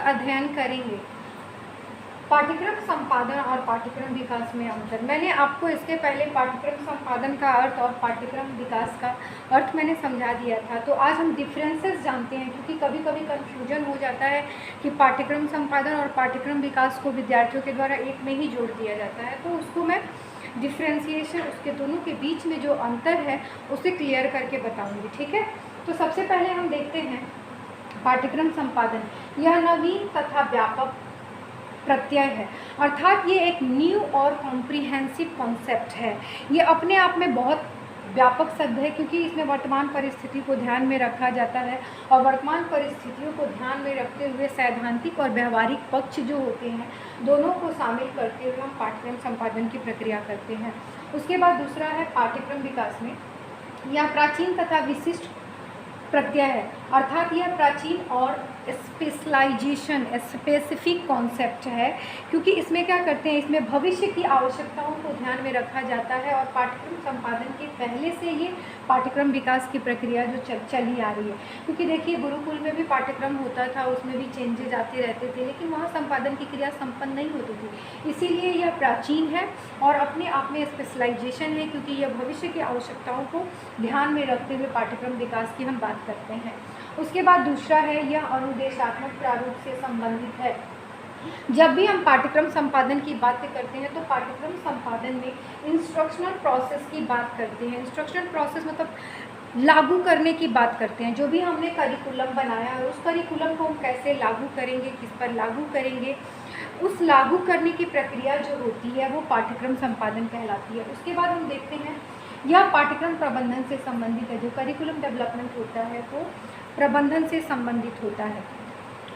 अध्ययन करेंगे पाठ्यक्रम संपादन और पाठ्यक्रम विकास में अंतर। मैंने आपको इसके पहले पाठ्यक्रम संपादन का अर्थ और पाठ्यक्रम विकास का अर्थ मैंने समझा दिया था। तो आज हम डिफरेंसेस जानते हैं, क्योंकि कभी कभी कन्फ्यूजन हो जाता है कि पाठ्यक्रम संपादन और पाठ्यक्रम विकास को विद्यार्थियों के द्वारा एक में ही जोड़ दिया जाता है। तो उसको मैं डिफ्रेंसिएशन, उसके दोनों के बीच में जो अंतर है उसे क्लियर करके बताऊँगी, ठीक है। तो सबसे पहले हम देखते हैं पाठ्यक्रम संपादन। यह नवीन तथा व्यापक प्रत्यय है, अर्थात ये एक न्यू और कॉम्प्रिहेंसिव कॉन्सेप्ट है। ये अपने आप में बहुत व्यापक शब्द है, क्योंकि इसमें वर्तमान परिस्थिति को ध्यान में रखा जाता है और वर्तमान परिस्थितियों को ध्यान में रखते हुए सैद्धांतिक और व्यवहारिक पक्ष जो होते हैं दोनों को शामिल करते हुए हम पाठ्यक्रम संपादन की प्रक्रिया करते हैं। उसके बाद दूसरा है पाठ्यक्रम विकास में, यह प्राचीन तथा विशिष्ट प्रत्यय है, अर्थात यह प्राचीन और स्पेशलाइजेशन स्पेसिफिक कॉन्सेप्ट है, क्योंकि इसमें क्या करते हैं, इसमें भविष्य की आवश्यकताओं को ध्यान में रखा जाता है और पाठ्यक्रम संपादन के पहले से ये पाठ्यक्रम विकास की प्रक्रिया जो चली आ रही है। क्योंकि देखिए गुरुकुल में भी पाठ्यक्रम होता था, उसमें भी चेंजेज आते रहते थे, लेकिन वहाँ संपादन की क्रिया संपन्न नहीं होती थी। इसीलिए यह प्राचीन है और अपने आप में स्पेशलाइजेशन है, क्योंकि यह भविष्य की आवश्यकताओं को ध्यान में रखते हुए पाठ्यक्रम विकास की हम बात करते हैं। उसके बाद दूसरा है, यह अनुदेशात्मक प्रारूप से संबंधित है। जब भी हम पाठ्यक्रम संपादन की बात करते हैं तो पाठ्यक्रम संपादन में इंस्ट्रक्शनल प्रोसेस की बात करते हैं। इंस्ट्रक्शनल प्रोसेस मतलब लागू करने की बात करते हैं। जो भी हमने करिकुलम बनाया और उस करिकुलम को हम कैसे लागू करेंगे, किस पर लागू करेंगे, उस लागू करने की प्रक्रिया जो होती है वो पाठ्यक्रम संपादन कहलाती है। उसके बाद हम देखते हैं यह पाठ्यक्रम प्रबंधन से संबंधित है। जो करिकुलम डेवलपमेंट होता है वो प्रबंधन से संबंधित होता है।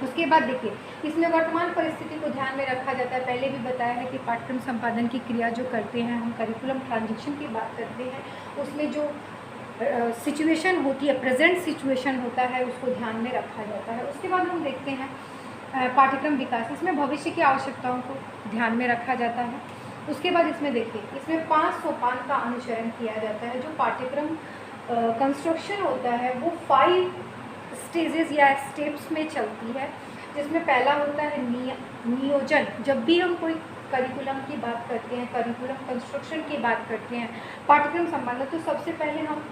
उसके बाद देखिए इसमें वर्तमान परिस्थिति को ध्यान में रखा जाता है। पहले भी बताया है कि पाठ्यक्रम संपादन की क्रिया जो करते हैं हम करिकुलम ट्रांजिशन की बात करते हैं, उसमें जो सिचुएशन होती है, प्रेजेंट सिचुएशन होता है, उसको ध्यान में रखा जाता है। उसके बाद हम देखते हैं पाठ्यक्रम विकास। इसमें भविष्य की आवश्यकताओं को ध्यान में रखा जाता है। उसके बाद इसमें देखिए इसमें 5 सोपान का अनुसरण किया जाता है। जो पाठ्यक्रम कंस्ट्रक्शन होता है वो 5 स्टेजेस या स्टेप्स में चलती है, जिसमें पहला होता है नियोजन। जब भी हम कोई करिकुलम की बात करते हैं, करिकुलम कंस्ट्रक्शन की बात करते हैं, पाठ्यक्रम संबंध, तो सबसे पहले हम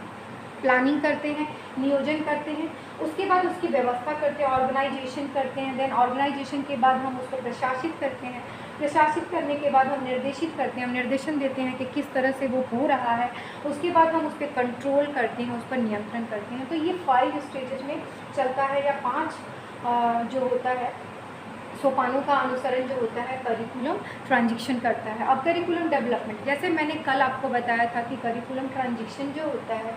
प्लानिंग करते हैं, नियोजन करते हैं, उसके बाद उसकी व्यवस्था करते हैं, ऑर्गेनाइजेशन करते हैं, देन ऑर्गेनाइजेशन के बाद हम उसको प्रशासित करते हैं, प्रशासित करने के बाद हम निर्देशित करते हैं, हम निर्देशन देते हैं कि किस तरह से वो हो रहा है, उसके बाद हम उस पर कंट्रोल करते हैं, उस पर नियंत्रण करते हैं। तो ये 5 स्टेजेस में चलता है या 5 जो होता है सोपानों का अनुसरण जो होता है करिकुलम ट्रांजिशन करता है। अब करिकुलम डेवलपमेंट, जैसे मैंने कल आपको बताया था कि करिकुलम ट्रांजिशन जो होता है,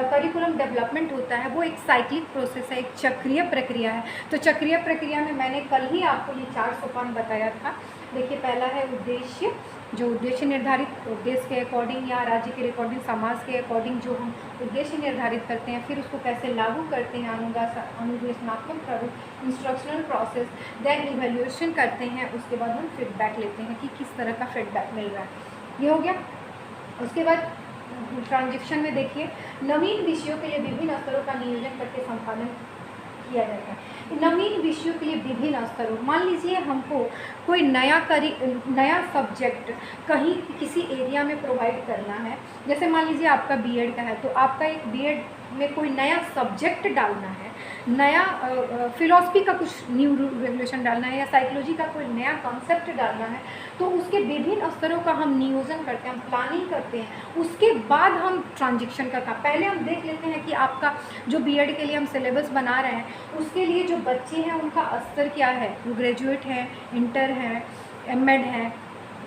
करिकुलम डेवलपमेंट होता है, वो एक साइक्लिक प्रोसेस है, एक चक्रीय प्रक्रिया है। तो चक्रीय प्रक्रिया में मैंने कल ही आपको ये 4 सोपान बताया था। देखिए पहला है उद्देश्य, जो उद्देश्य निर्धारित उद्देश्य के अकॉर्डिंग या राज्य के अकॉर्डिंग, समाज के अकॉर्डिंग जो हम उद्देश्य निर्धारित करते हैं, फिर उसको कैसे लागू करते हैं, अनुदेशनात्मक प्रारूप इंस्ट्रक्शनल प्रोसेस, देन इवैल्यूएशन करते हैं, उसके बाद हम फीडबैक लेते हैं कि किस तरह का फीडबैक मिल रहा है। ये हो गया। उसके बाद ट्रांजिशन में देखिए नवीन विषयों के लिए विभिन्न स्तरों का नियोजन करके संपादन किया जाता है। नवीन विषयों के लिए विभिन्न स्तरों, मान लीजिए हमको कोई नया सब्जेक्ट कहीं किसी एरिया में प्रोवाइड करना है, जैसे मान लीजिए आपका बीएड का है, तो आपका एक बीएड में कोई नया सब्जेक्ट डालना है, नया फिलॉसफी का कुछ न्यू रेगुलेशन डालना है या साइकोलॉजी का कोई नया कॉन्सेप्ट डालना है, तो उसके विभिन्न स्तरों का हम नियोजन करते हैं, हम प्लानिंग करते हैं, उसके बाद हम ट्रांजिशन का काम। पहले हम देख लेते हैं कि आपका जो बीएड के लिए हम सिलेबस बना रहे हैं उसके लिए जो बच्चे हैं उनका स्तर क्या है, वो ग्रेजुएट हैं, इंटर हैं, एमएड हैं,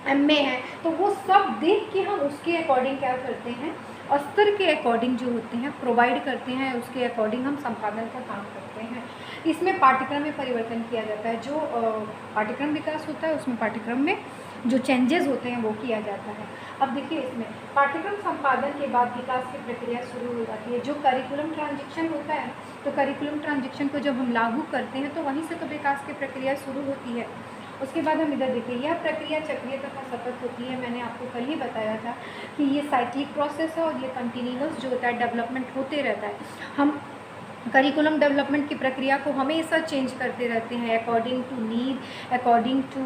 एमए है, तो वो सब देख के हम उसके अकॉर्डिंग क्या करते हैं, स्तर के अकॉर्डिंग जो होते हैं प्रोवाइड करते हैं, उसके अकॉर्डिंग हम संपादन का काम करते हैं। इसमें पाठ्यक्रम में परिवर्तन किया जाता है। जो पाठ्यक्रम विकास होता है उसमें पाठ्यक्रम में जो चेंजेस होते हैं वो किया जाता है। अब देखिए इसमें पाठ्यक्रम संपादन के बाद विकास की प्रक्रिया शुरू हो जाती है। जो करिकुलम ट्रांजिशन होता है, तो करिकुलम ट्रांजिशन को जब हम लागू करते हैं तो वहीं से तो विकास की प्रक्रिया शुरू होती है। उसके बाद हम इधर देखिए यह प्रक्रिया चक्रीय तथा सतत होती है। मैंने आपको कल ही बताया था कि ये साइक्लिक प्रोसेस है और ये कंटिन्यूअस जो होता है डेवलपमेंट होते रहता है। हम करिकुलम डेवलपमेंट की प्रक्रिया को हमेशा चेंज करते रहते हैं according to need, according to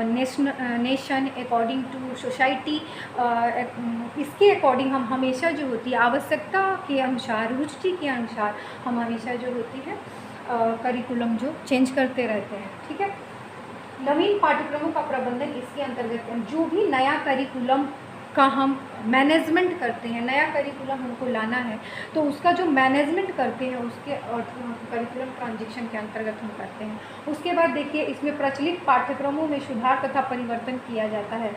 nation, according to society. इसके अकॉर्डिंग हम हमेशा जो होती है आवश्यकता के अनुसार, रुचि के अनुसार हम हमेशा जो होती है करिकुलम जो चेंज करते रहते हैं। ठीक है, नवीन पाठ्यक्रमों का प्रबंधन इसके अंतर्गत जो भी नया करिकुलम का हम मैनेजमेंट करते हैं, नया करिकुलम हमको लाना है तो उसका जो मैनेजमेंट करते हैं उसके और करिकुलम ट्रांजिशन के अंतर्गत हम करते हैं। उसके बाद देखिए इसमें प्रचलित पाठ्यक्रमों में सुधार तथा परिवर्तन किया जाता है।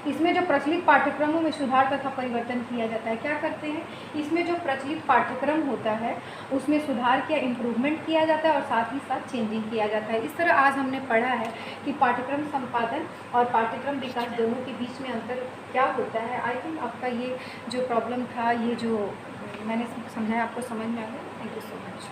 इसमें जो प्रचलित पाठ्यक्रमों में सुधार तथा परिवर्तन किया जाता है, क्या करते हैं, इसमें जो प्रचलित पाठ्यक्रम होता है उसमें सुधार किया, इम्प्रूवमेंट किया जाता है और साथ ही साथ चेंजिंग किया जाता है। इस तरह आज हमने पढ़ा है कि पाठ्यक्रम संपादन और पाठ्यक्रम विकास दोनों के बीच में अंतर क्या होता है। आई थिंक आपका ये जो प्रॉब्लम था, ये जो मैंने समझाया आपको समझ में आ गया। Thank you so much.